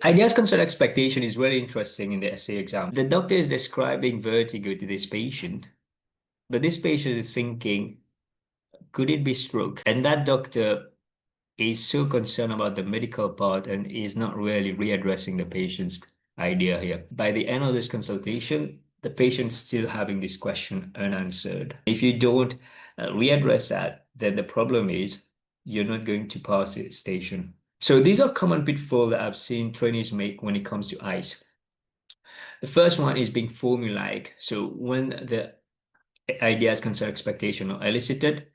Ideas concern expectation is very interesting in the essay exam. The doctor is describing vertigo to this patient, but this patient is thinking, could it be stroke? And that doctor is so concerned about the medical part and is not really readdressing the patient's idea here. By the end of this consultation, the patient's still having this question unanswered. If you don't readdress that, then the problem is you're not going to pass the station. So these are common pitfalls that I've seen trainees make when it comes to ICE. The first one is being formulaic. So when the ideas concern expectation are elicited,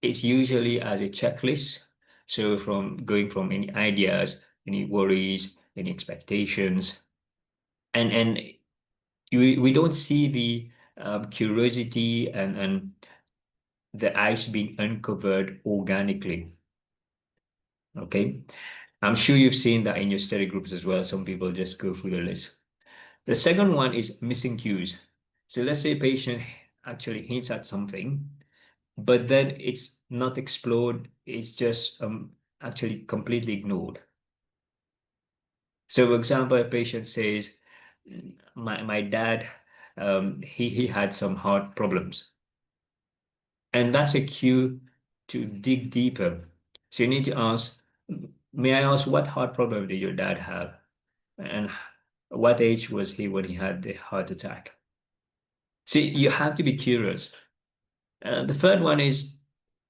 it's usually as a checklist. So from going from any ideas, any worries, any expectations, and we don't see the curiosity and the ice being uncovered organically. Okay, I'm sure you've seen that in your study groups as well. Some people just go through the list. The second one is missing cues. So let's say a patient actually hints at something, but then it's not explored, it's just actually completely ignored. So for example, a patient says, my dad, he had some heart problems. And that's a cue to dig deeper. So you need to ask, may I ask what heart problem did your dad have? And what age was he when he had the heart attack? See, you have to be curious. The third one is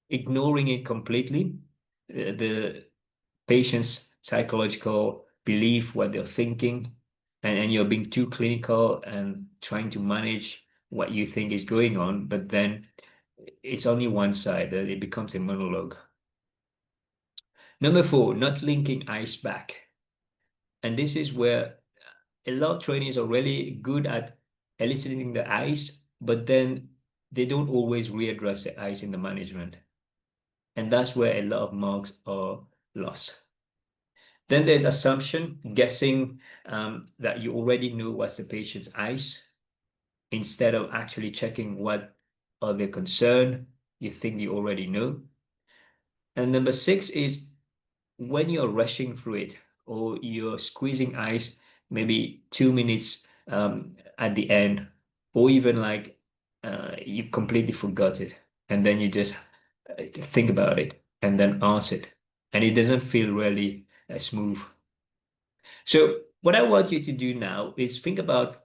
ignoring it completely. The patient's psychological belief, what they're thinking, and you're being too clinical and trying to manage what you think is going on, but then it's only one side, that it becomes a monologue. Number four, not linking ice back. And this is where a lot of trainees are really good at eliciting the ice, but then they don't always readdress the ice in the management. And that's where a lot of marks are lost. Then there's assumption, guessing that you already know what's the patient's ice instead of actually checking what are their concern. You think you already know. And number six is when you're rushing through it or you're squeezing ice maybe 2 minutes at the end, or even like you completely forgot it and then you just think about it and then ask it, and it doesn't feel really smooth. So what I want you to do now is think about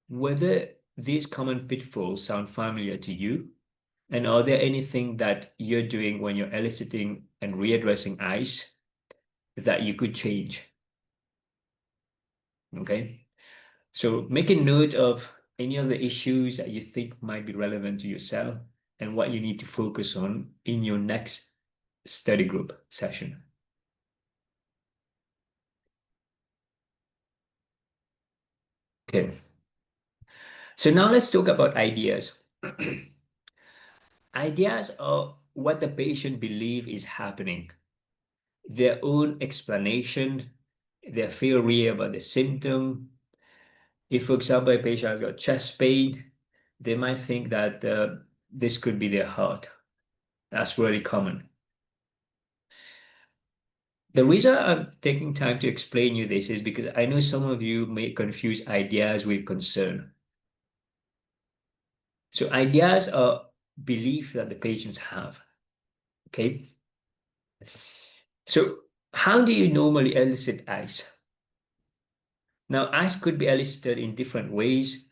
whether these common pitfalls sound familiar to you, and are there anything that you're doing when you're eliciting and readdressing ice that you could change? Okay. So make a note of any of the issues that you think might be relevant to yourself and what you need to focus on in your next study group session. Okay. So now let's talk about ideas. Ideas are what the patient believes is happening, their own explanation, their theory about the symptom. If, for example, a patient has got chest pain, they might think that this could be their heart. That's really common. The reason I'm taking time to explain you this is because I know some of you may confuse ideas with concern. So ideas are belief that the patients have. Okay. So how do you normally elicit ice? Now, ice could be elicited in different ways.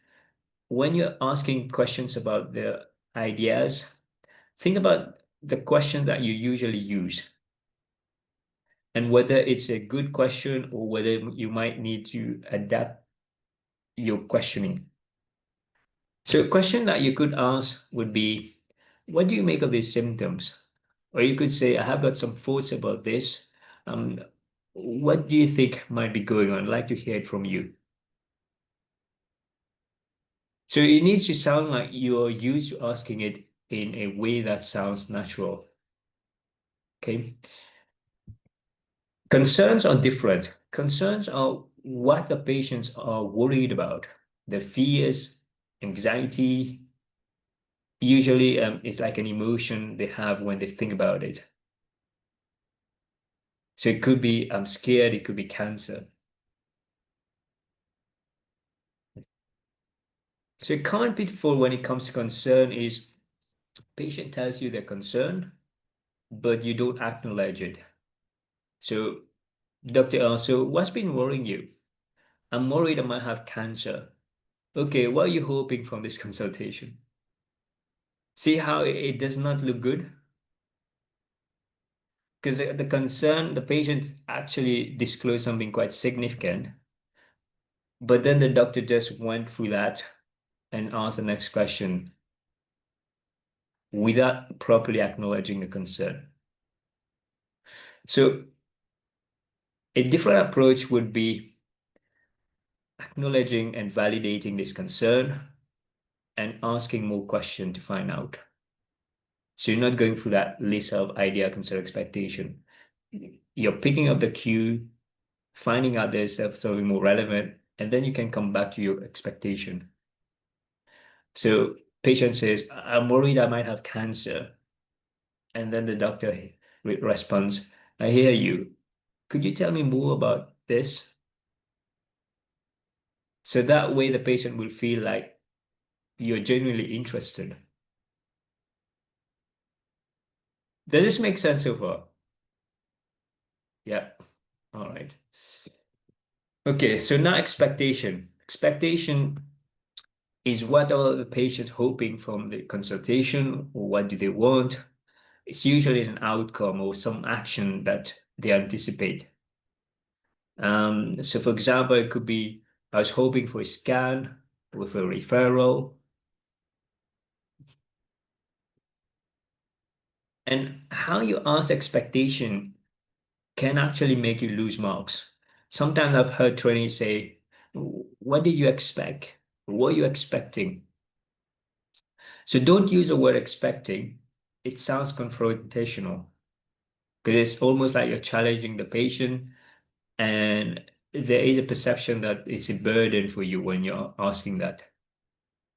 When you're asking questions about the ideas, think about the question that you usually use and whether it's a good question or whether you might need to adapt your questioning. So a question that you could ask would be, what do you make of these symptoms? Or you could say, I have got some thoughts about this. Um, what do you think might be going on? I'd like to hear it from you. So it needs to sound like you're used to asking it in a way that sounds natural. Okay. Concerns are different. Concerns are what the patients are worried about, their fears, anxiety. Usually, it's like an emotion they have when they think about it. So it could be I'm scared, it could be cancer. So a common pitfall when it comes to concern is patient tells you they're concerned, but you don't acknowledge it. So, Dr. L, so what's been worrying you? I'm worried I might have cancer. Okay, what are you hoping from this consultation? See how it does not look good? Because the concern, the patient actually disclosed something quite significant, but then the doctor just went through that and asked the next question without properly acknowledging the concern. So a different approach would be acknowledging and validating this concern and asking more questions to find out. So you're not going through that list of idea, concern, expectation. You're picking up the cue, finding out there's something more relevant, and then you can come back to your expectation. So patient says, I'm worried I might have cancer. And then the doctor responds, I hear you. Could you tell me more about this? So that way the patient will feel like you're genuinely interested. Does this make sense so far? Yeah. All right. Okay, so now expectation. Expectation is what are the patient hoping from the consultation, or what do they want? It's usually an outcome or some action that they anticipate. So for example, it could be, I was hoping for a scan with a referral. And how you ask expectation can actually make you lose marks. Sometimes I've heard trainees say, what did you expect? What are you expecting? So don't use the word expecting. It sounds confrontational because it's almost like you're challenging the patient, and there is a perception that it's a burden for you when you're asking that.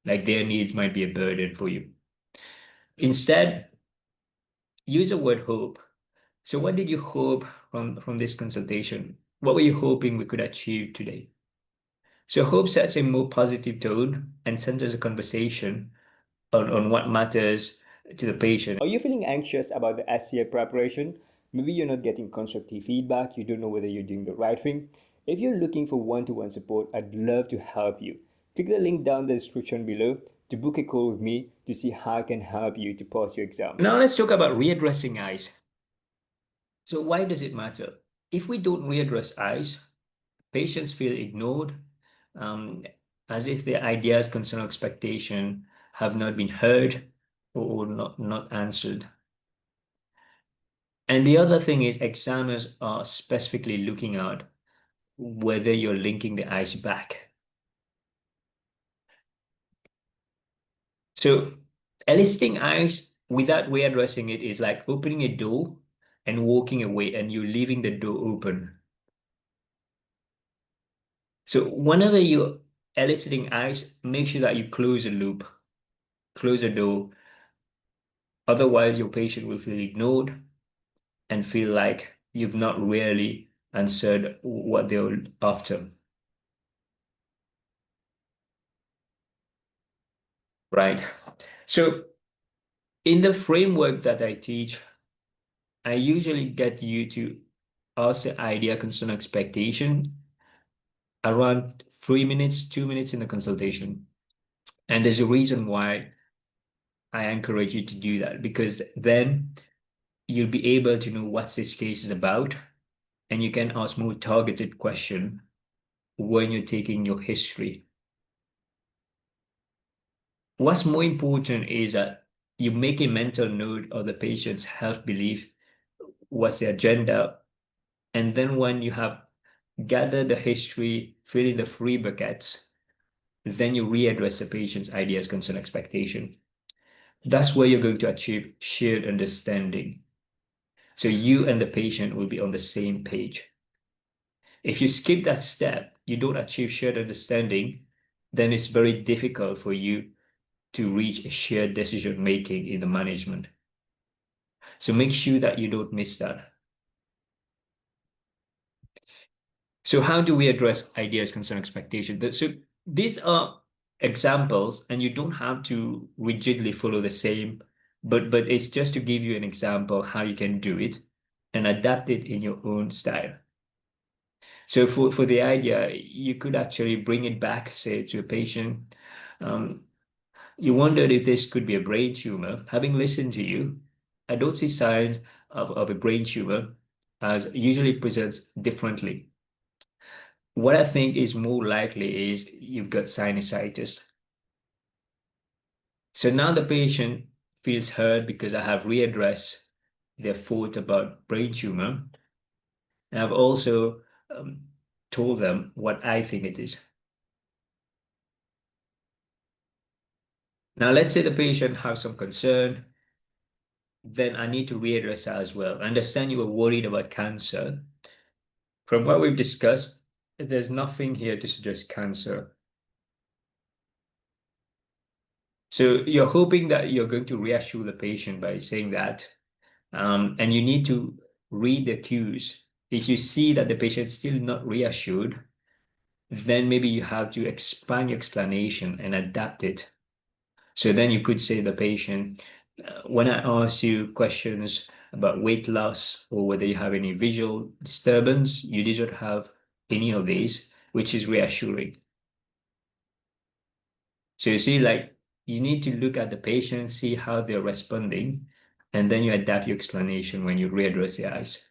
Like their needs might be a burden for you. Instead, use the word hope. So what did you hope from this consultation? What were you hoping we could achieve today? So hope sets a more positive tone and centers a conversation on what matters to the patient. Are you feeling anxious about the SCA preparation? Maybe you're not getting constructive feedback, you don't know whether you're doing the right thing. If you're looking for one-to-one support, I'd love to help you. Click the link down the description below to book a call with me to see how I can help you to pass your exam. Now let's talk about readdressing eyes. So why does it matter? If we don't readdress eyes, patients feel ignored, um, as if their ideas, concern, expectation have not been heard or not answered. And the other thing is examiners are specifically looking at whether you're linking the eyes back. So eliciting eyes without readdressing it is like opening a door and walking away and you're leaving the door open. So whenever you're eliciting eyes, make sure that you close the loop, close the door. Otherwise, your patient will feel ignored and feel like you've not really answered what they're after. Right. So in the framework that I teach, I usually get you to ask the idea, concern, expectation around 3 minutes, 2 minutes in the consultation. And there's a reason why I encourage you to do that, because then you'll be able to know what this case is about, and you can ask more targeted question when you're taking your history. What's more important is that you make a mental note of the patient's health belief, what's the agenda, and then when you have gathered the history, fill in the three buckets, then you readdress the patient's ideas, concern, expectation. That's where you're going to achieve shared understanding. So you and the patient will be on the same page. If you skip that step, you don't achieve shared understanding, then it's very difficult for you to reach a shared decision making in the management. So make sure that you don't miss that. So how do we address ideas, concern, expectation? So these are examples, and you don't have to rigidly follow the same, but it's just to give you an example how you can do it and adapt it in your own style. So for the idea, you could actually bring it back, say, to a patient. You wondered if this could be a brain tumor. Having listened to you, I don't see signs of a brain tumor, as usually presents differently. What I think is more likely is you've got sinusitis. So now the patient feels heard because I have readdressed their thought about brain tumor. And I've also told them what I think it is. Now, let's say the patient has some concern, then I need to readdress that as well. I understand you were worried about cancer. From what we've discussed, there's nothing here to suggest cancer. So you're hoping that you're going to reassure the patient by saying that, and you need to read the cues. If you see that the patient's still not reassured, then maybe you have to expand your explanation and adapt it. So then you could say to the patient, when I ask you questions about weight loss or whether you have any visual disturbance, you did not have any of these, which is reassuring. So you see, like, you need to look at the patient, see how they're responding, and then you adapt your explanation when you readdress the eyes.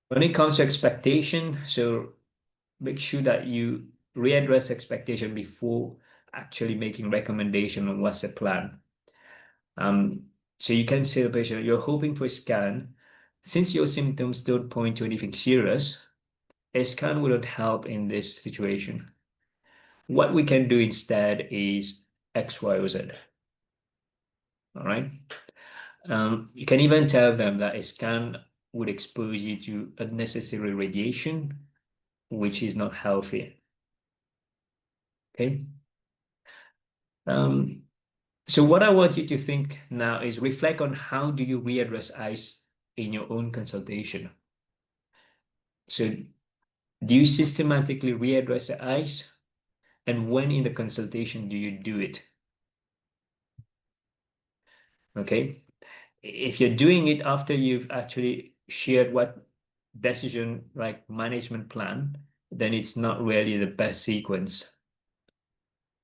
When it comes to expectation, so make sure that you readdress expectation before actually making recommendation on what's the plan. So you can say to the patient, you're hoping for a scan. Since your symptoms don't point to anything serious, a scan wouldn't help in this situation. What we can do instead is X, Y, or Z. All right. You can even tell them that a scan would expose you to unnecessary radiation, which is not healthy. Okay. So what I want you to think now is reflect on how do you readdress eyes in your own consultation. So do you systematically readdress the eyes? And when in the consultation do you do it? Okay. If you're doing it after you've actually shared what decision like management plan, then it's not really the best sequence.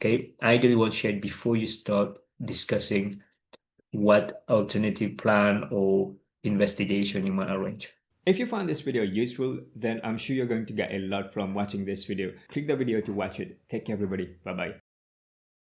Okay. Ideally, what's shared before you start discussing what alternative plan or investigation you might arrange. If you found this video useful, then I'm sure you're going to get a lot from watching this video. Click the video to watch it. Take care, everybody. Bye-bye.